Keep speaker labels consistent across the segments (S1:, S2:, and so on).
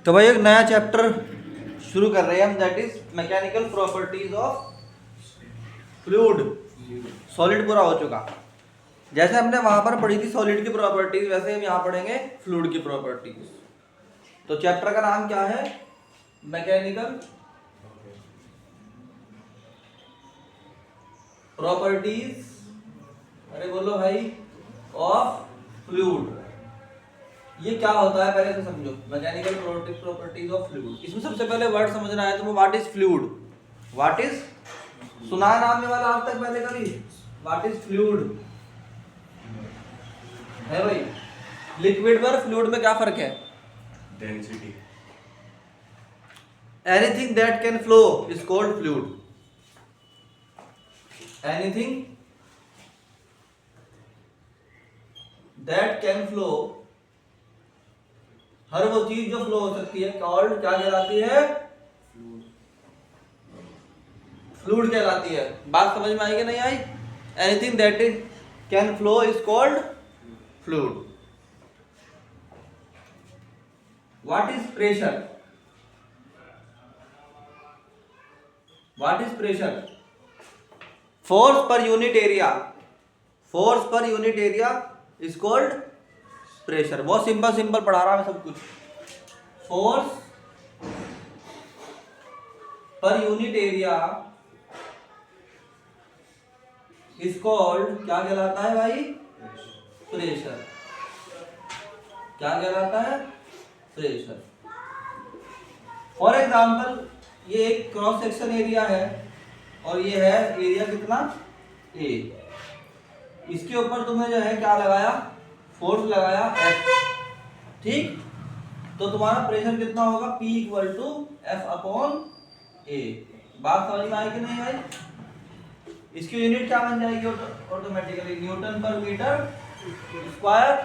S1: तो भाई एक नया चैप्टर शुरू कर रहे हैं हम, that is mechanical properties of fluid. Solid पूरा हो चुका। जैसे हमने वहां पर पढ़ी थी सॉलिड की प्रॉपर्टीज, वैसे हम यहाँ पढ़ेंगे फ्लूइड की प्रॉपर्टीज। तो चैप्टर का नाम क्या है? मैकेनिकल प्रॉपर्टीज, अरे बोलो भाई, ऑफ फ्लूइड। ये क्या होता है पहले तो समझो। मैकेनिकल प्रॉपर्टीज ऑफ फ्लूइड, इसमें सबसे पहले वर्ड समझना है तुम्हें। What is fluid? What is, सुना है नाम ये वाला आज तक पहले कभी? व्हाट इज फ्लूइड है भाई? लिक्विड और फ्लूइड में क्या फर्क है?
S2: Density.
S1: Anything that can flow is called fluid. Anything that can flow, हर वो चीज जो फ्लो हो सकती है, कॉल्ड क्या कहलाती है? फ्लूइड कहलाती है। बात समझ में आई कि नहीं आई? Anything that is can flow is called fluid. What is pressure? What is pressure? Force per unit area. Force per unit area is called pressure. बहुत सिंपल सिंपल पढ़ा रहा मैं सब कुछ। Force per unit area is called, क्या कहलाता है भाई? प्रेशर। क्या कहलाता है? प्रेशर। फॉर एग्जाम्पल, ये एक क्रॉस सेक्शन एरिया है और ये है एरिया कितना? ए। इसके ऊपर तुमने जो है क्या लगाया? फोर्स लगाया F। ठीक, तो तुम्हारा प्रेशर कितना होगा? P equal to F upon A। बात समझ में आई कि नहीं आई? इसकी यूनिट क्या बन जाएगी ऑटोमेटिकली? न्यूटन पर मीटर स्क्वायर।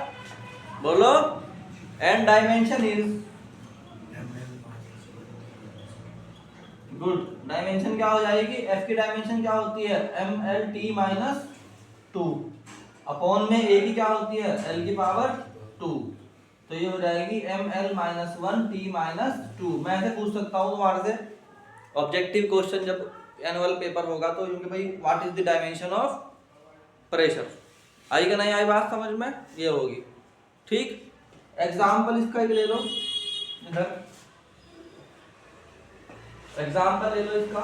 S1: बोलो। And dimension is, good, dimension क्या हो जाएगी? F की डायमेंशन क्या होती है? MLT-2 अपॉन में A की क्या होती है? L की पावर 2। तो ये हो जाएगी ML-1T-2। मैं ऐसे पूछ सकता हूँ तुम्हारे से ऑब्जेक्टिव क्वेश्चन जब एनुअल पेपर होगा तो क्योंकि भाई what is the dimension of pressure. आई कि नहीं आई बात समझ में? ये होगी। ठीक, एग्जाम्पल इसका एक ले लो इधर। एग्जाम्पल ले लो इसका।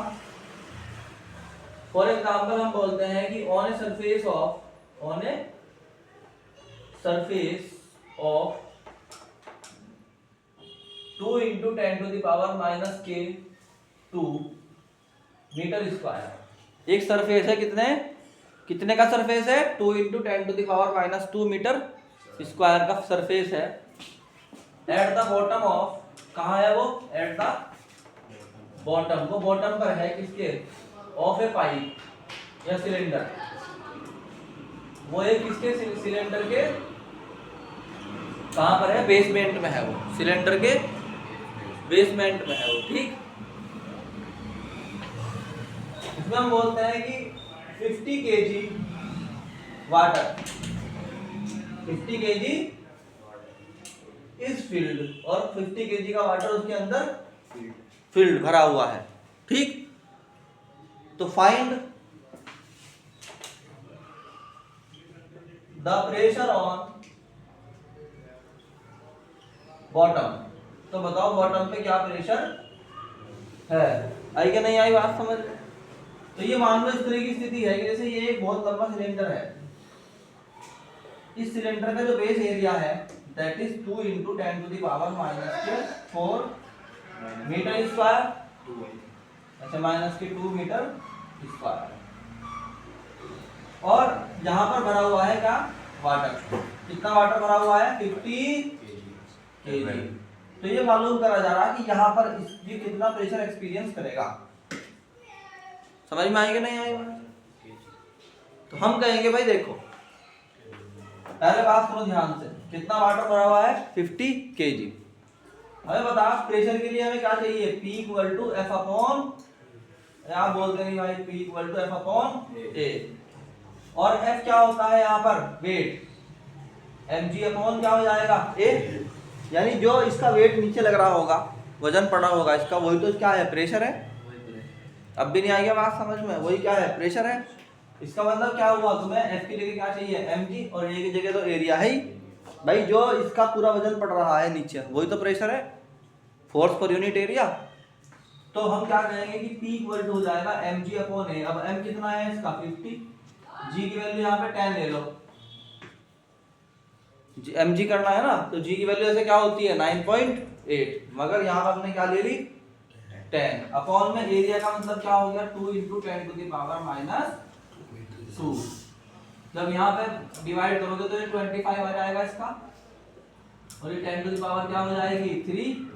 S1: फॉर एग्जाम्पल हम बोलते हैं कि on a surface of, on a surface of 2 into 10 to the power minus k 2 metre square. एक सरफेस है, कितने कितने का सरफेस है? 2 into 10 to the power minus 2 metre square का सरफेस है। एट द बॉटम ऑफ, कहाँ है वो? एट द बॉटम, वो बॉटम पर है किसके? ऑफ ए पाइप या सिलेंडर। वो एक किसके? सिलेंडर के कहां पर है? बेसमेंट में है वो, सिलेंडर के बेसमेंट में है वो। ठीक, इसमें हम बोलते हैं कि 50 kg water, 50 kg is filled, और 50 kg का वाटर उसके अंदर फिल्ड भरा हुआ है। ठीक, तो find the pressure on bottom. तो बताओ बॉटम पे क्या प्रेशर है? आई कि नहीं आई बात समझ? तो ये मान लो इस तरह की स्थिति है कि जैसे ये एक बहुत लंबा सिलेंडर है। इस सिलेंडर का जो बेस एरिया है that is 2 into 10 to the power minus के 4 मीटर स्क्वायर। अच्छा, माइनस के 2 मीटर स्क्वायर। और यहाँ पर भरा हुआ है क्या? वाटर। कितना वाटर भरा हुआ है? 50 kg। तो ये मालूम करा जा रहा है कि यहाँ पर ये कितना प्रेशर एक्सपीरियंस करेगा। समझ में आई कि नहीं आई? तो हम कहेंगे भाई देखो, पहले बात सुनो ध्यान से। कितना वाटर भरा हुआ है? 50 kg। हमें बता प्रेशर के लिए हमें क्या चाहिए? P equal to F upon, आप बोलते नहीं भाई, P equal to F upon A। और F क्या होता है यहाँ पर? वेट। mg अपॉन क्या हो जाएगा? A। यानी जो इसका वेट नीचे लग रहा होगा, वजन पड़ा होगा इसका, वही तो क्या है, प्रेशर है। अब भी नहीं आएगा बात समझ में, वही क्या है, प्रेशर है। इसका मतलब क्या हुआ, तुम्हें एफ की जगह क्या चाहिए, mg, और ए की जगह तो एरिया है ही भाई। जो इसका पूरा वजन पड़ रहा है नीचे, वही तो प्रेशर है, फोर्स पर यूनिट एरिया। तो हम क्या कहेंगे कि P इक्वल टू हो जाएगा mg अपॉन ए। अब m कितना है इसका 50, g की वैल्यू यहाँ पे 10 ले लो, mg करना है ना, तो g की वैल्यू ऐसे क्या होती है 9.8, मगर यहाँ पर हमने क्या ले ली 10 अपॉन में एरिया का मतलब क्या हो गया 2 इंटू 10 टू द पावर -2। जब यहाँ पे डिवाइड करोगे तो ये 25 आ जाएगा इसका, और ये 10 टू द पावर क्या हो जाएगी 3।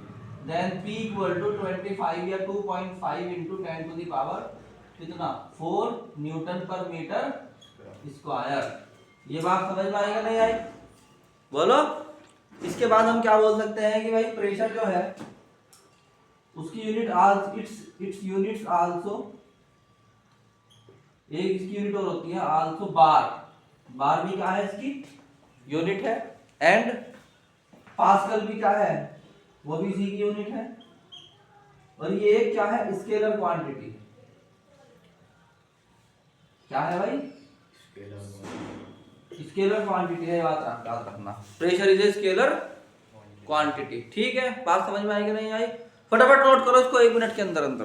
S1: देन P इक्वल टू 25 या 2.5 इंटू 10 टू द पावर कितना 4 न्यूटन पर मीटर स्क्वायर। ये बात समझ में आएगा नहीं आई, बोलो। इसके बाद हम क्या बोल सकते हैं कि भाई प्रेशर जो है उसकी यूनिट इट्स यूनिट्स आल्सो, एक इसकी यूनिट और होती है आल्सो बार, बार भी क्या है इसकी यूनिट है, एंड पास्कल भी क्या है, वो भी इसी की यूनिट है। और ये एक क्या है स्केलर क्वांटिटी, क्या है भाई स्केलर क्वांटिटी है, याद रखना, pressure is a scalar quantity. ठीक है, बात समझ में आएगी नहीं आई, फटाफट नोट करो इसको 1 मिनट के अंदर अंदर।